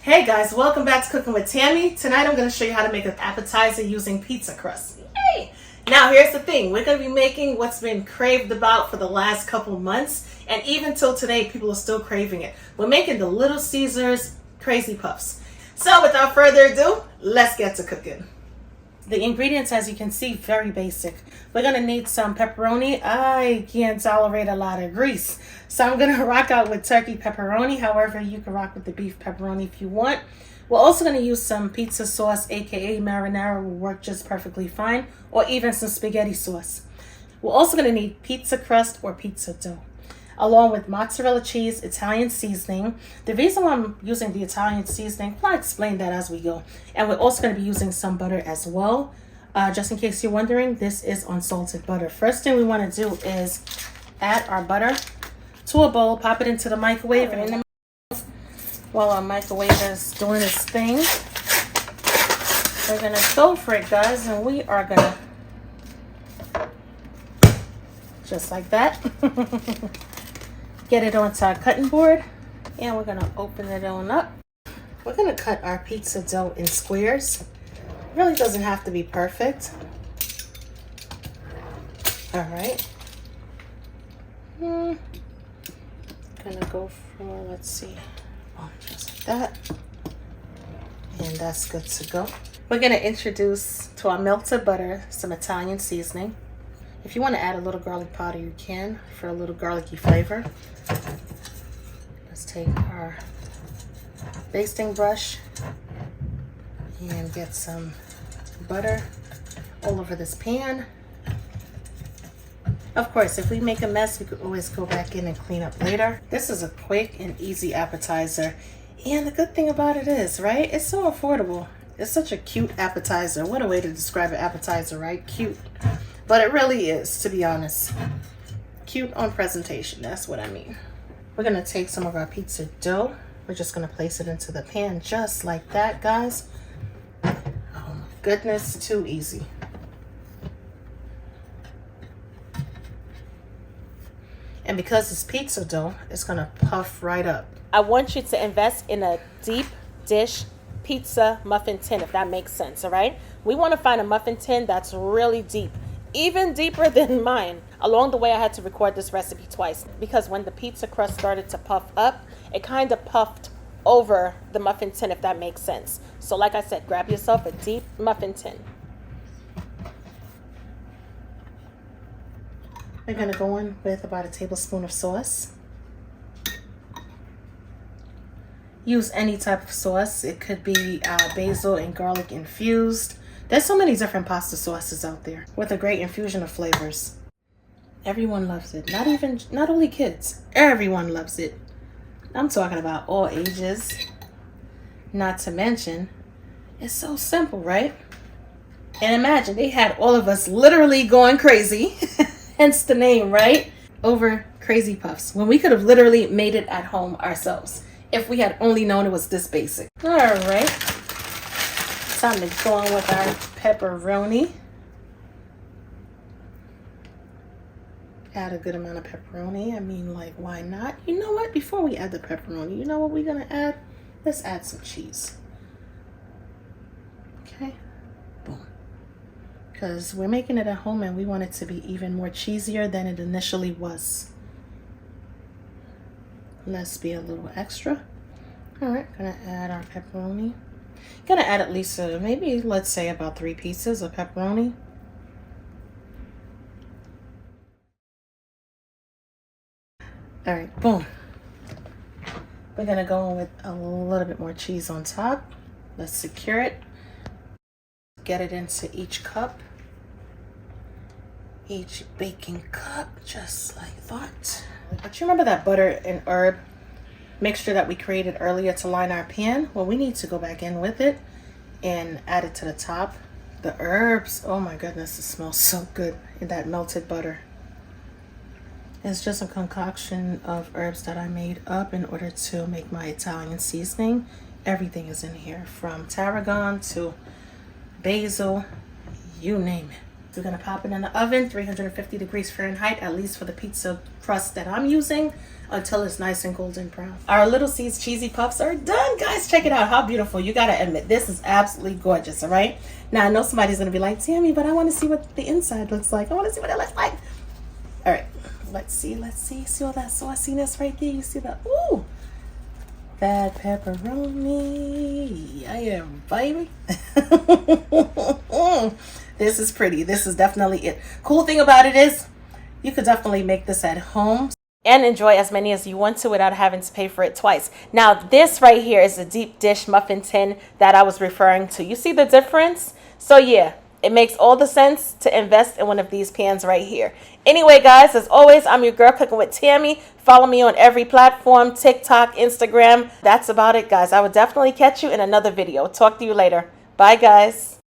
Hey guys, welcome back to Cooking with Tammy. Tonight I'm going to show you how to make an appetizer using pizza crust. Yay! Now here's the thing, we're going to be making what's been craved about for the last couple months, and even till today people are still craving it. We're making the Lil Caesars Crazy Puffs. So without further ado, let's get to cooking. The ingredients, as you can see, very basic. We're going to need some pepperoni. I can't tolerate a lot of grease, so I'm going to rock out with turkey pepperoni. However, you can rock with the beef pepperoni if you want. We're also going to use some pizza sauce, aka marinara, will work just perfectly fine, or even some spaghetti sauce. We're also going to need pizza crust or pizza dough, along with mozzarella cheese, Italian seasoning. The reason why I'm using the Italian seasoning, I'll explain that as we go. And we're also going to be using some butter as well. Just in case you're wondering, this is unsalted butter. First thing we want to do is add our butter to a bowl, pop it into the microwave, and while our microwave is doing its thing, we're going to go for it, guys, and we are going to, just like that, get it onto our cutting board, and we're going to open it on up. We're going to cut our pizza dough in squares. It really doesn't have to be perfect. All right. Gonna go for, let's see, just like that. And that's good to go. We're gonna introduce to our melted butter some Italian seasoning. If you want to add a little garlic powder, you can for a little garlicky flavor. Let's take our basting brush and get some butter all over this pan. Of course, if we make a mess, we could always go back in and clean up later. This is a quick and easy appetizer. And the good thing about it is, right, it's so affordable. It's such a cute appetizer. What a way to describe an appetizer, right? Cute. But it really is, to be honest. Cute on presentation, that's what I mean. We're gonna take some of our pizza dough. We're just gonna place it into the pan just like that, guys. Oh my goodness, too easy. And because it's pizza dough, it's gonna puff right up. I want you to invest in a deep dish pizza muffin tin, if that makes sense, all right? We wanna find a muffin tin that's really deep, even deeper than mine. Along the way, I had to record this recipe twice because when the pizza crust started to puff up, it kind of puffed over the muffin tin, if that makes sense. So like I said, grab yourself a deep muffin tin. We're gonna go in with about a tablespoon of sauce. Use any type of sauce. It could be basil and garlic infused. There's so many different pasta sauces out there with a great infusion of flavors. Everyone loves it. Not only kids. Everyone loves it. I'm talking about all ages. Not to mention, it's so simple, right? And imagine, they had all of us literally going crazy, hence the name, right? Over Crazy Puffs, when we could have literally made it at home ourselves if we had only known it was this basic. All right, time to go on with our pepperoni. Add a good amount of pepperoni. I mean, like, why not? You know what? Before we add the pepperoni, you know what we're gonna add? Let's add some cheese. Okay, boom. Because we're making it at home and we want it to be even more cheesier than it initially was. Let's be a little extra. All right, gonna add our pepperoni. Gonna add at least maybe, let's say, about 3 pieces of pepperoni. All right, boom. We're gonna go in with a little bit more cheese on top. Let's secure it. Get it into each cup. Each baking cup, just like that. But you remember that butter and herb mixture that we created earlier to line our pan? Well, we need to go back in with it and add it to the top. The herbs, oh my goodness, it smells so good in that melted butter. It's just a concoction of herbs that I made up in order to make my Italian seasoning. Everything is in here, from tarragon to basil, you name it. We're gonna pop it in the oven, 350 degrees Fahrenheit, at least for the pizza crust that I'm using, until it's nice and golden brown. Our Little Caesars Cheesy Puffs are done, guys. Check it out, how beautiful. You gotta admit, this is absolutely gorgeous, all right? Now, I know somebody's gonna be like, Tammy, but I wanna see what the inside looks like. I wanna see what it looks like. All right, let's see. See all that sauciness right there? You see that? Ooh, that pepperoni. Yeah, baby. This is pretty. This is definitely it. Cool thing about it is you could definitely make this at home and enjoy as many as you want to without having to pay for it twice. Now, this right here is the deep dish muffin tin that I was referring to. You see the difference? So yeah, it makes all the sense to invest in one of these pans right here. Anyway, guys, as always, I'm your girl cooking with Tammy. Follow me on every platform, TikTok, Instagram. That's about it, guys. I will definitely catch you in another video. Talk to you later. Bye, guys.